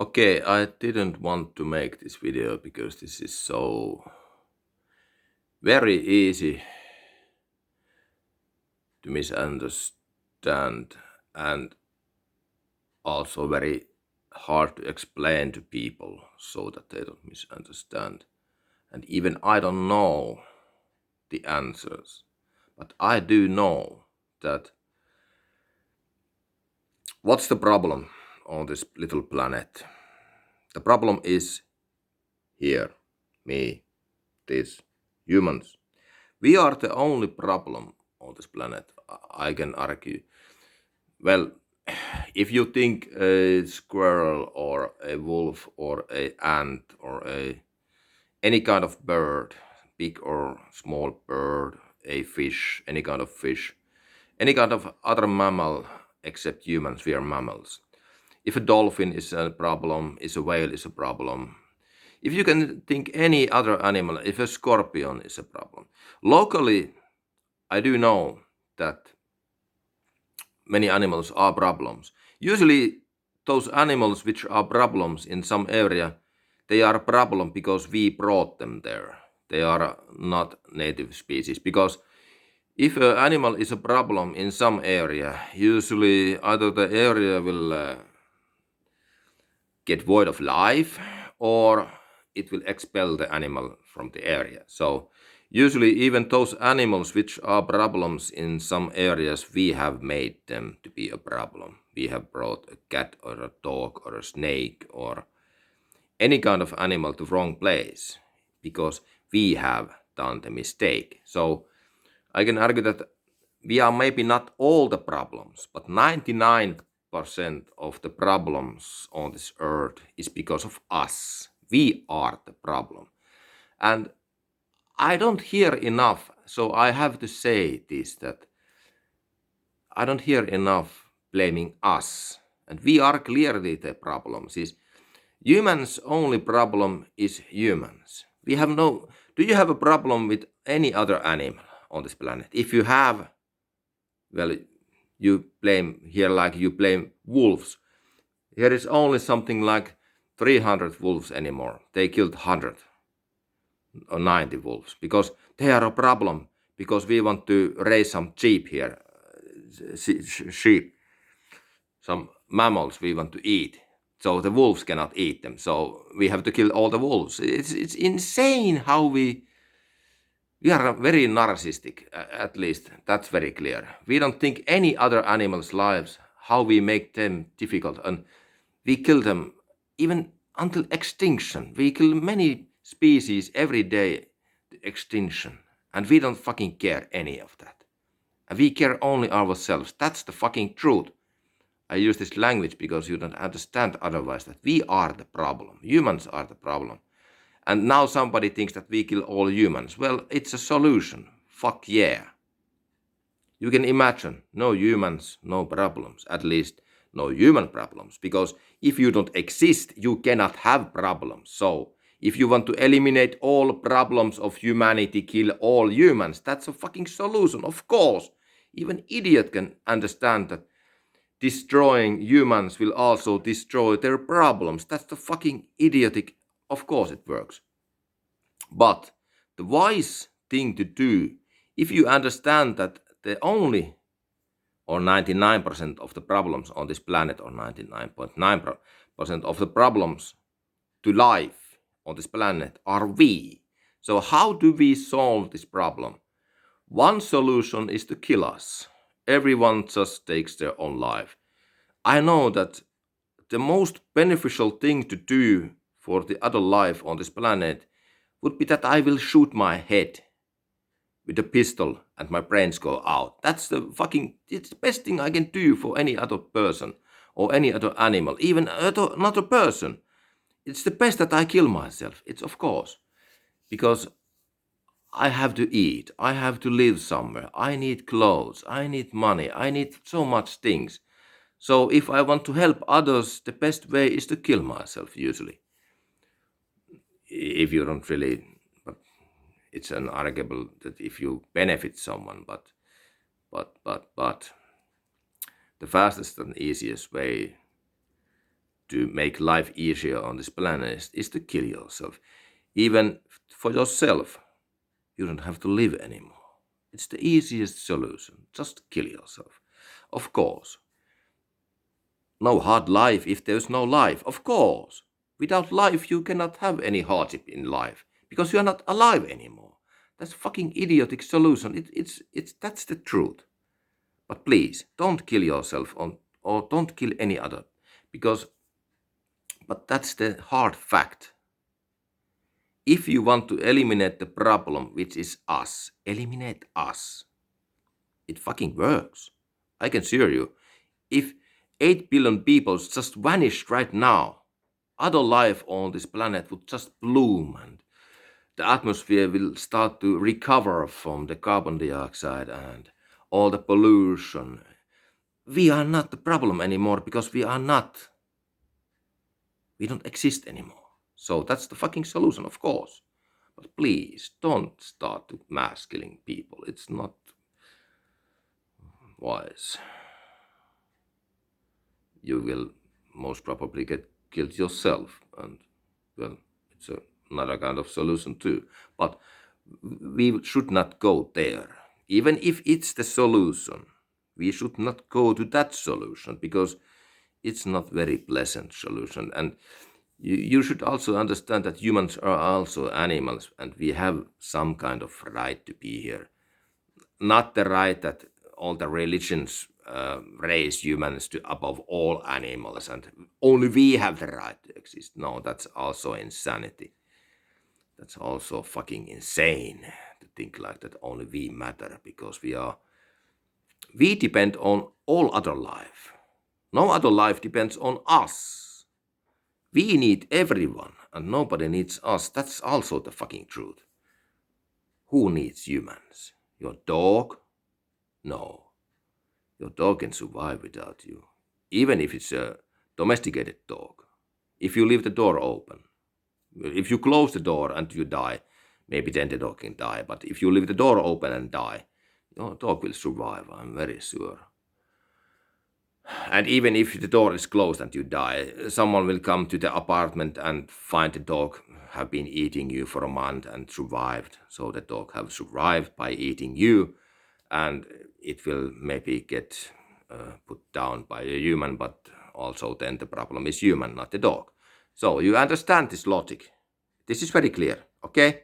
Okay, I didn't want to make this video because this is so very easy to misunderstand and also very hard to explain to people so that they don't misunderstand. And even I don't know the answers, but I do know that what's the problem on this little planet? The problem is here, me, these humans. We are the only problem on this planet, I can argue. Well, if you think a squirrel or a wolf or a ant or any kind of bird, big or small bird, a fish, any kind of fish, any kind of other mammal except humans, we are mammals. If a dolphin is a problem, if a whale is a problem, if you can think any other animal, if a scorpion is a problem. Locally, I do know that many animals are problems. Usually, those animals which are problems in some area, they are a problem because we brought them there. They are not native species. Because if an animal is a problem in some area, usually either the area will get void of life or it will expel the animal from the area. So usually even those animals which are problems in some areas, we have made them to be a problem. We have brought a cat or a dog or a snake or any kind of animal to wrong place because we have done the mistake. So I can argue that we are maybe not all the problems, but 99% of the problems on this earth is because of us. We are the problem. And I don't hear enough, so I have to say this, that I don't hear enough blaming us. And we are clearly the problem. Is humans' only problem is humans. We have no. Do you have a problem with any other animal on this planet? If you have, well, you blame here like you blame wolves. Here is only something like 300 wolves anymore. They killed 100 or 90 wolves because they are a problem because we want to raise some sheep here, sheep, some mammals we want to eat. So the wolves cannot eat them. So we have to kill all the wolves. It's insane how we are very narcissistic, at least that's very clear. We don't think any other animals' lives, how we make them difficult, and we kill them even until extinction. We kill many species every day to extinction, and we don't fucking care any of that. And we care only ourselves. That's the fucking truth. I use this language because you don't understand otherwise that we are the problem. Humans are the problem. And now somebody thinks that we kill all humans. Well, it's a solution. Fuck yeah. You can imagine no humans, no problems. At least no human problems. Because if you don't exist, you cannot have problems. So if you want to eliminate all problems of humanity, kill all humans, that's a fucking solution. Of course. Even idiot can understand that destroying humans will also destroy their problems. That's the fucking idiotic. Of course it works. But the wise thing to do, if you understand that the only or 99% of the problems on this planet, or 99.9% of the problems to life on this planet are we. So how do we solve this problem? One solution is to kill us. Everyone just takes their own life. I know that the most beneficial thing to do for the other life on this planet would be that I will shoot my head with a pistol and my brains go out. It's the best thing I can do for any other person or any other animal, even another person. It's the best that I kill myself. It's of course, because I have to eat, I have to live somewhere, I need clothes, I need money, I need so much things. So if I want to help others, the best way is to kill myself usually. If you don't really, but it's an arguable that if you benefit someone, but the fastest and easiest way to make life easier on this planet is to kill yourself. Even for yourself, you don't have to live anymore. It's the easiest solution. Just kill yourself. Of course. No hard life if there's no life. Of course. Without life, you cannot have any hardship in life because you are not alive anymore. That's a fucking idiotic solution. That's the truth. But please, don't kill yourself or don't kill any other because, but that's the hard fact. If you want to eliminate the problem, which is us, eliminate us. It fucking works. I can assure you. If 8 billion people just vanished right now, other life on this planet would just bloom and the atmosphere will start to recover from the carbon dioxide and all the pollution. We are not the problem anymore because we don't exist anymore. So that's the fucking solution, of course. But please don't start to mass killing people. It's not wise. You will most probably get killed yourself, and well, it's another kind of solution too. But we should not go there. Even if it's the solution, we should not go to that solution because it's not very pleasant solution. And you should also understand that humans are also animals and we have some kind of right to be here. Not the right that all the religions raise humans to above all animals and only we have the right to exist. No, that's also insanity. That's also fucking insane to think like that only we matter because we depend on all other life. No other life depends on us. We need everyone and nobody needs us. That's also the fucking truth. Who needs humans? Your dog? No. Your dog can survive without you. Even if it's a domesticated dog. If you leave the door open. If you close the door and you die, maybe then the dog can die. But if you leave the door open and die, your dog will survive, I'm very sure. And even if the door is closed and you die, someone will come to the apartment and find the dog have been eating you for a month and survived. So the dog have survived by eating you, and it will maybe get put down by a human, but also then the problem is human, not the dog. So you understand this logic. This is very clear, okay?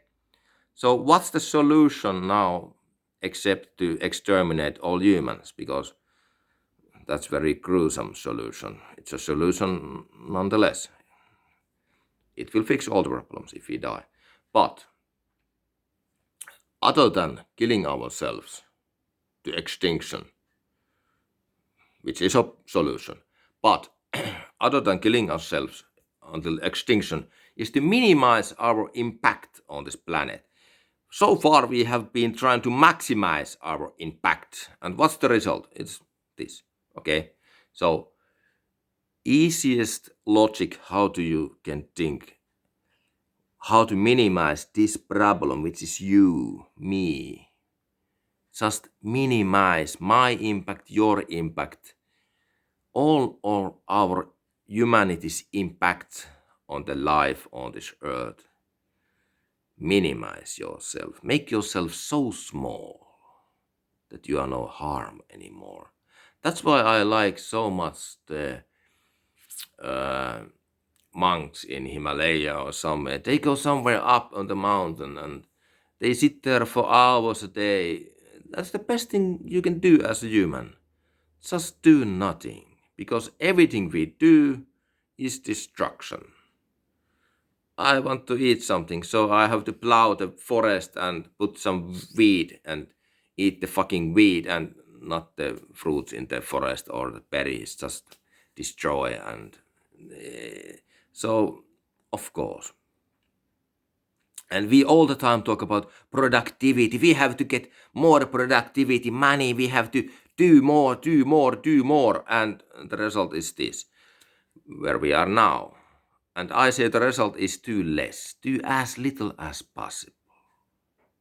So what's the solution now except to exterminate all humans? Because that's very gruesome solution. It's a solution nonetheless. It will fix all the problems if we die. But other than killing ourselves to extinction, which is a solution, but other than killing ourselves until extinction, is to minimize our impact on this planet. So far we have been trying to maximize our impact. And what's the result? It's this. Okay, so easiest logic how do you can think how to minimize this problem, which is you, me. Just minimize my impact, your impact, all our humanity's impact on the life on this earth. Minimize yourself. Make yourself so small that you are no harm anymore. That's why I like so much the monks in Himalaya or somewhere. They go somewhere up on the mountain and they sit there for hours a day. That's the best thing you can do as a human. Just do nothing. Because everything we do is destruction. I want to eat something, so I have to plow the forest and put some weed and eat the fucking weed and not the fruits in the forest or the berries, just destroy. And so, of course. And we all the time talk about productivity. We have to get more productivity, money. We have to do more. And the result is this, where we are now. And I say the result is do less. Do as little as possible.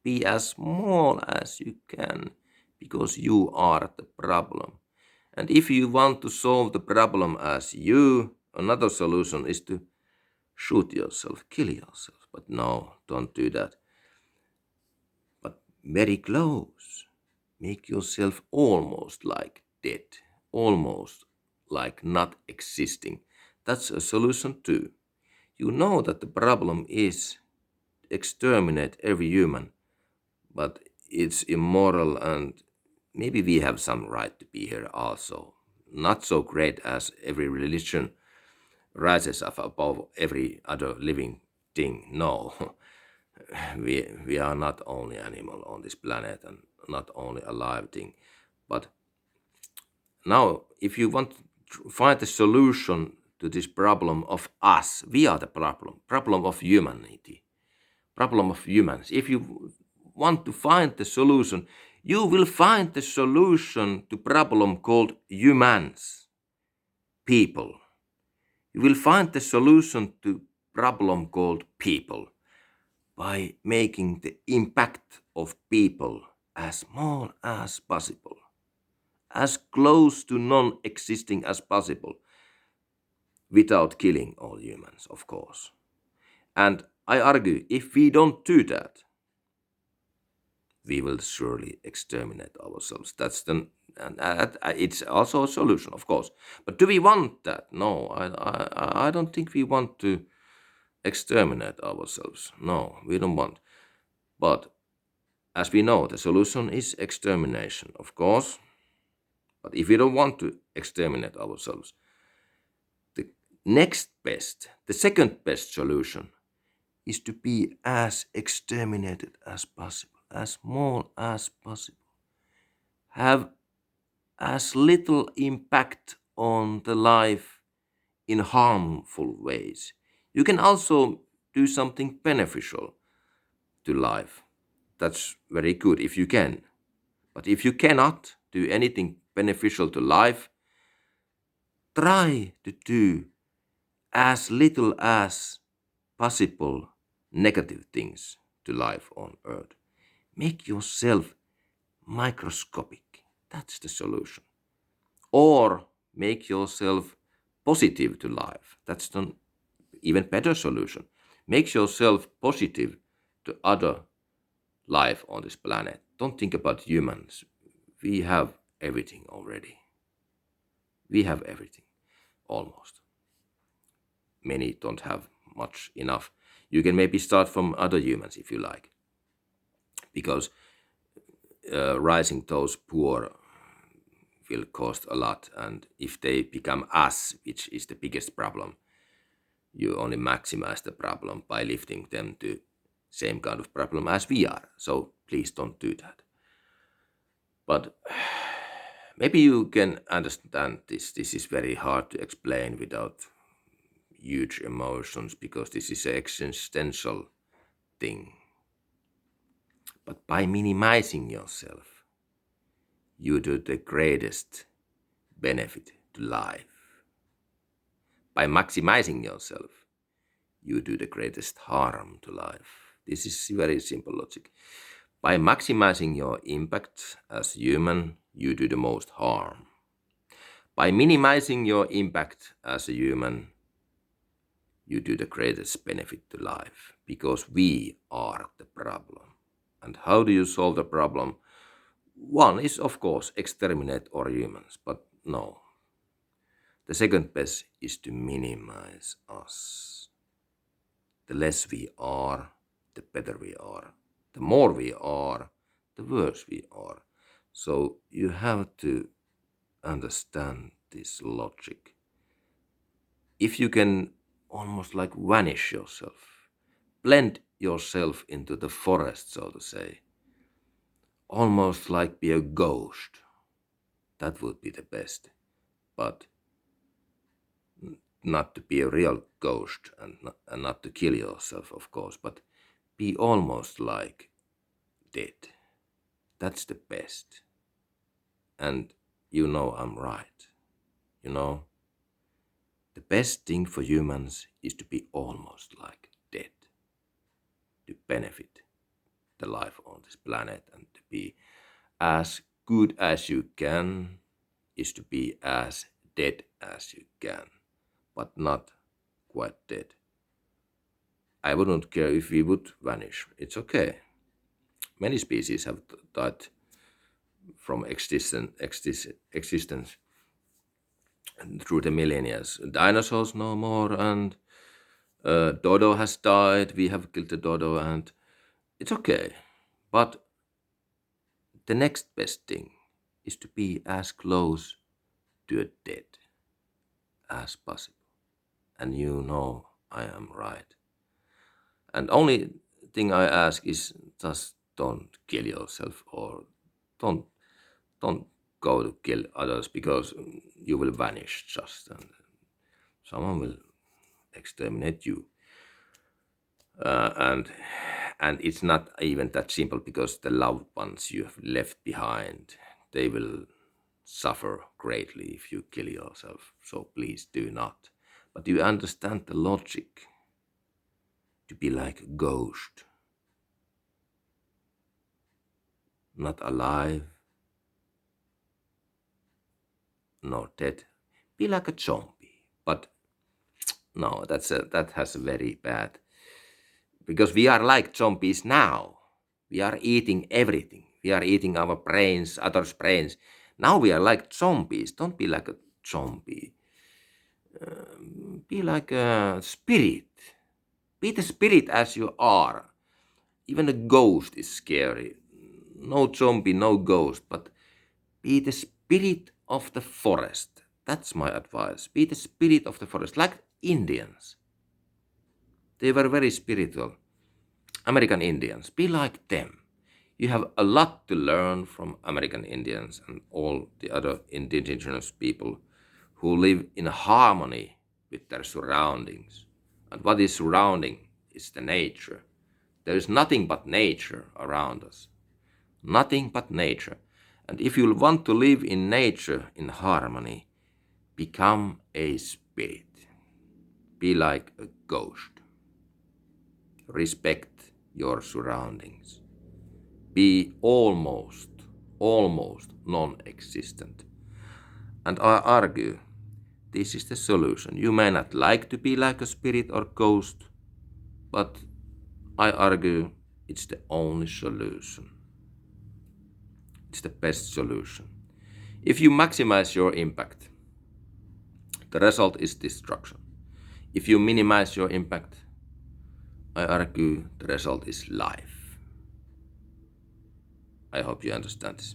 Be as small as you can, because you are the problem. And if you want to solve the problem as you, another solution is to shoot yourself, kill yourself. But no, don't do that. But very close. Make yourself almost like dead, almost like not existing. That's a solution too. You know that the problem is exterminate every human, but it's immoral and maybe we have some right to be here also. Not so great as every religion rises up above every other living thing. No, we are not only animal on this planet and not only a live thing. But now, if you want to find a solution to this problem of us, we are the problem of humanity, problem of humans. If you want to find the solution, you will find the solution to problem called humans, people. You will find the solution to problem called people by making the impact of people as small as possible, as close to non-existing as possible, without killing all humans, of course. And I argue, if we don't do that, we will surely exterminate ourselves. That's it's also a solution, of course. But do we want that? No, I don't think we want to exterminate ourselves. No, we don't want. But as we know, the solution is extermination, of course. But if we don't want to exterminate ourselves, the next best, the second best solution is to be as exterminated as possible, as small as possible. Have as little impact on the life in harmful ways. You can also do something beneficial to life. That's very good if you can. But if you cannot do anything beneficial to life, try to do as little as possible negative things to life on earth. Make yourself microscopic. That's the solution. Or make yourself positive to life. That's an even better solution. Make yourself positive to other life on this planet. Don't think about humans. We have everything already. We have everything, almost. Many don't have much enough. You can maybe start from other humans if you like, because raising those poor will cost a lot, and if they become us, which is the biggest problem, you only maximize the problem by lifting them to same kind of problem as we are. So please don't do that. But maybe you can understand this. This is very hard to explain without huge emotions, because this is an existential thing. But by minimizing yourself, you do the greatest benefit to life. By maximizing yourself, you do the greatest harm to life. This is very simple logic. By maximizing your impact as human, you do the most harm. By minimizing your impact as a human, you do the greatest benefit to life, because we are the problem. And how do you solve the problem? One is, of course, exterminate all humans, but no. The second best is to minimize us. The less we are, the better we are. The more we are, the worse we are. So you have to understand this logic. If you can almost like vanish yourself, blend yourself into the forest, so to say, almost like be a ghost, that would be the best. But not to be a real ghost and not to kill yourself, of course, but be almost like dead. That's the best. And you know I'm right. You know, the best thing for humans is to be almost like dead, to benefit the life on this planet, and to be as good as you can is to be as dead as you can. but not quite dead. I wouldn't care if we would vanish. It's okay. Many species have died from existence through the millennia. Dinosaurs no more, and dodo has died. We have killed the dodo, and it's okay. But the next best thing is to be as close to a dead as possible. And you know I am right. And only thing I ask is just don't kill yourself, or don't don't go to kill others, because you will vanish just, and someone will exterminate you. And it's not even that simple, because the loved ones you have left behind, they will suffer greatly if you kill yourself. So please do not. But you understand the logic to be like a ghost, not alive nor dead. Be like a zombie. But no, that has a very bad, because we are like zombies now. We are eating everything. We are eating our brains, others' brains. Now we are like zombies. Don't be like a zombie. Be like a spirit. Be the spirit as you are. Even a ghost is scary. No zombie, no ghost, but be the spirit of the forest. That's my advice. Be the spirit of the forest, like Indians. They were very spiritual. American Indians, be like them. You have a lot to learn from American Indians and all the other indigenous people who live in harmony with their surroundings. And what is surrounding is the nature. There is nothing but nature around us. Nothing but nature. And if you want to live in nature in harmony, become a spirit. Be like a ghost. Respect your surroundings. Be almost non-existent. And I argue this is the solution. You may not like to be like a spirit or ghost, but I argue it's the only solution. It's the best solution. If you maximize your impact, the result is destruction. If you minimize your impact, I argue the result is life. I hope you understand this.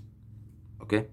Okay?